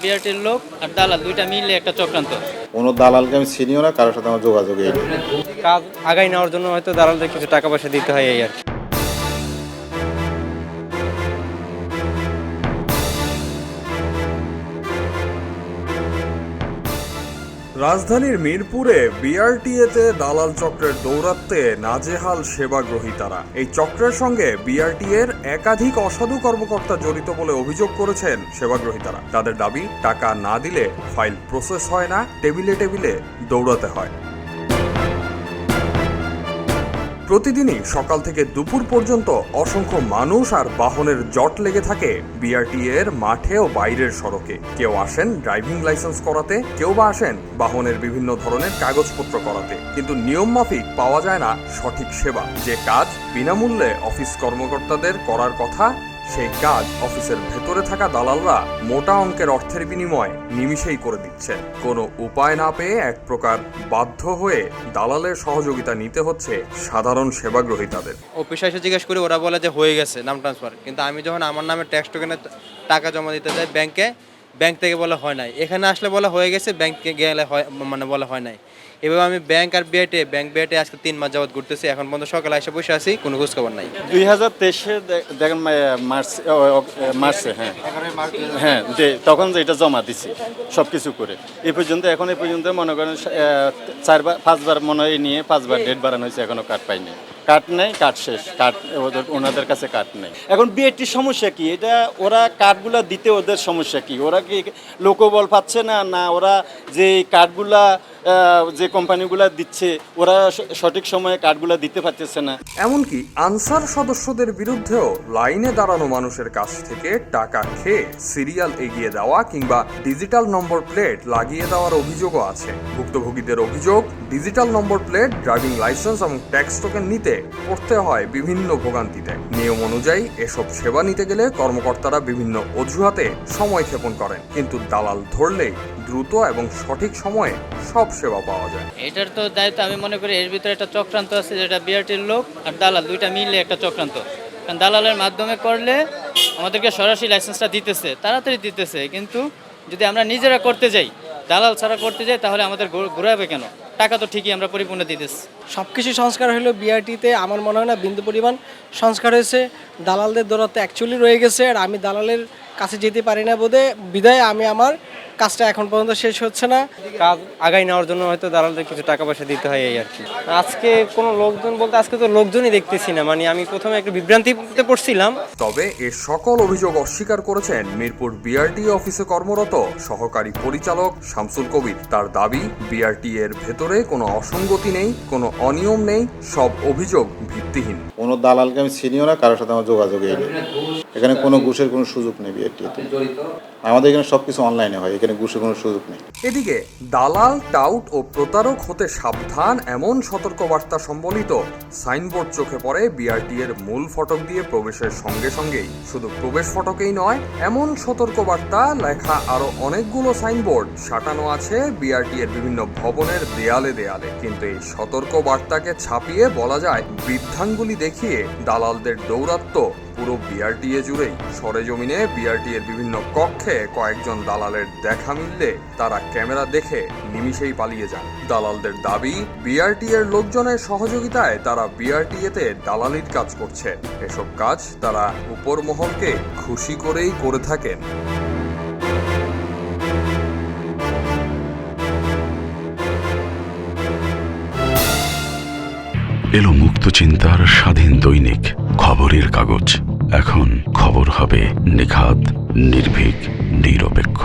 বিআরটির লোক আর দালাল দুইটা মিলে একটা চক্রান্ত। কোনো দালালকে আমি চিনিও না, কারোর সাথে আমার যোগাযোগই নেই। কাজ আগাই নেওয়ার জন্য হয়তো দালালদের কিছু টাকা পয়সা দিতে হয় এই আর কি। রাজধানীর মিরপুরে বিআরটিএতে দালাল চক্রের দৌরাত্ম্যে নাজেহাল সেবাগ্রহীতারা। এই চক্রের সঙ্গে বিআরটিএর একাধিক অসাধু কর্মকর্তা জড়িত বলে অভিযোগ করেছেন সেবাগ্রহীতারা। তাদের দাবি, টাকা না দিলে ফাইল প্রসেস হয় না, টেবিলে টেবিলে দৌড়াতে হয়। প্রতিদিনই সকাল থেকে দুপুর পর্যন্ত অসংখ্য মানুষ আর বাহনের জট লেগে থাকে বিআরটিএর মাঠে ও বাইরের সড়কে। কেউ আসেন ড্রাইভিং লাইসেন্স করাতে, কেউ বা আসেন বাহনের বিভিন্ন ধরনের কাগজপত্র করাতে, কিন্তু নিয়ম মাফিক পাওয়া যায় না সঠিক সেবা। যে কাজ বিনামূল্যে অফিস কর্মকর্তাদের করার কথা, সেই কাজ অফিসের ভেতরে থাকা দালালরা মোটা অঙ্কের অর্থের বিনিময়ে নিমিষেই করে দিচ্ছে। কোনো উপায় না পেয়ে এক প্রকার বাধ্য হয়ে দালালের সহযোগিতা নিতে হচ্ছে সাধারণ সেবাগ্রহীতাদের। অফিসে এসে জিজ্ঞেস করি, ওরা বলে যে হয়ে গেছে নাম ট্রান্সফার, কিন্তু আমি যখন আমার নামে ট্যাক্স টোকেনে টাকা জমা দিতে যাই ব্যাংকে, ব্যাংক থেকে বলে হয় নাই। এখানে আসলে বলে হয়ে গেছে, ব্যাংকে গেলে হয় বলে হয় নাই। এভাবে আমি ব্যাংক আর বিআইটি আজকে 3 মাস যাবত ঘুরতেছি, এখন পর্যন্ত সকালে এসে বসে আছি, কোনো খোঁজ খবর নাই। 2023-এ দেখেন মার্চে হ্যাঁ তখন যে এটা জমা দিছি সব কিছু করে এই পর্যন্ত মনে করেন 4-5 মনে হয় নিয়ে 5 ডেট বাড়ানো হয়েছে, এখনো কার্ড পাইনি। কার্ড নেই, কার্ড শেষ, কার্ড ওনাদের কাছে কার্ড নেই। এখন বিএটির সমস্যা কি? এটা ওরা কার্ডগুলা দিতে ওদের সমস্যা কি? ওরা কি লোকবল পাচ্ছে না ওরা যে কার্ডগুলা যে কোম্পানিগুলা দিচ্ছে ওরা সঠিক সময়ে কার্ডগুলা দিতে পারতেছে না। এমনকি আনসার সদস্যদের বিরুদ্ধেও লাইনে দাঁড়ানো মানুষের কাছ থেকে টাকা খেয়ে সিরিয়াল এগিয়ে দেওয়া কিংবা ডিজিটাল নম্বর প্লেট লাগিয়ে দেওয়ার অভিযোগও আছে। ভুক্তভোগীদের অভিযোগ, digital number plate, driving licence এবং ট্যাক্স টোকেন নিতে পড়তে হয় বিভিন্ন ভোগান্তিতে। নিয়ম অনুযায়ী এসব সেবা নিতে গেলে কর্মকর্তারা বিভিন্ন অজুহাতে সময় ক্ষেপণ করেন, কিন্তু দালাল ধরলেই দ্রুত এবং সঠিক সময়ে সব সেবা পাওয়া যায়। এটার তো দায়িত্ব আমি মনে করি এর ভিতরে একটা চক্রান্ত আছে, যেটা বিআরটির লোক আর দালাল দুইটা মিলে একটা চক্রান্ত। কারণ দালালের মাধ্যমে করলে আমাদেরকে সরাসরি লাইসেন্সটা দিতেছে, তাড়াতাড়ি দিতেছে, কিন্তু যদি আমরা নিজেরা করতে যাই, দালাল ছাড়া করতে যাই, তাহলে আমাদের ঘুরাবে কেন? টাকা তো ঠিকই আমরা পরিপূর্ণ দিতেছি। সব কিছু সংস্কার হলো বিআরটিতে, আমার মনে হয় না বিন্দু পরিমাণ সংস্কার হয়েছে। দালালদের দৌরাত্ম্য অ্যাকচুয়ালি রয়ে গেছে, আর আমি দালালের কাছে যেতে পারি না বিধায় আমি আমার কাজটা এখন পর্যন্ত শেষ হচ্ছে না। কাজ আগাই নেওয়ার জন্য হয়তো দালালদের কিছু টাকা পয়সা দিতে হয় এই আর কি। আজকে কোনো লোকজন বলতে আজকে তো লোকজনই দেখতেছি না, মানে আমি প্রথমে একটা বিভ্রান্তিতে পড়ছিলাম। তবে এ সকল অভিযোগ অস্বীকার করেছেন মিরপুর বিআরটি অফিসে কর্মরত সহকারী পরিচালক শামসুল কবির। তার দাবি, বিআরটি এর ভেতরে কোনো অসঙ্গতি নেই, কোনো অনিয়ম নেই, সব অভিযোগ ভিত্তিহীন। কোনো দালালকে আমি চিনিও না, কারোর সাথে আমার যোগাযোগই নেই। এখানে কোনো ঘুষের কোনো সুযোগ নেই বিআরটিতে। আমাদের এখানে সবকিছু অনলাইনে হয়, এখানে ঘুষের কোনো সুযোগ নেই। এদিকে দালাল, টাউট ও প্রতারক হতে সাবধান এমন সতর্কবার্তা সম্বলিত সাইনবোর্ড চোখে পড়ে বিআরটি এর মূল ফটক দিয়ে প্রবেশের সঙ্গে সঙ্গেই। শুধু প্রবেশ ফটকেই নয়, এমন সতর্কবার্তা লেখা আরো অনেকগুলো সাইনবোর্ড সাঁটানো আছে বিআরটি এর বিভিন্ন ভবনের দেয়ালে দেয়ালে। কিন্তু এই সতর্কবার্তাকে ছাপিয়ে বলা যায় বৃদ্ধাঙ্গুলি দেখিয়ে দালালদের দৌরাত্ম্য পুরো বিআরটিএ জুড়েই। সরেজমিনে বিআরটি এর বিভিন্ন কক্ষে কয়েকজন দালালের দেখা মিললে তারা ক্যামেরা দেখে নিমিষেই পালিয়ে যান। দালালদের দাবি, বিআরটি এর লোকজনের সহযোগিতায় তারা বিআরটিএতে দালালির কাজ করছে। এসব কাজ তারা উপর মহলকে খুশি করেই করে থাকেন। এলো মুক্ত চিন্তার স্বাধীন দৈনিক খবরের কাগজ। এখন খবর হবে নিখাত, নির্ভীক, নিরপেক্ষ।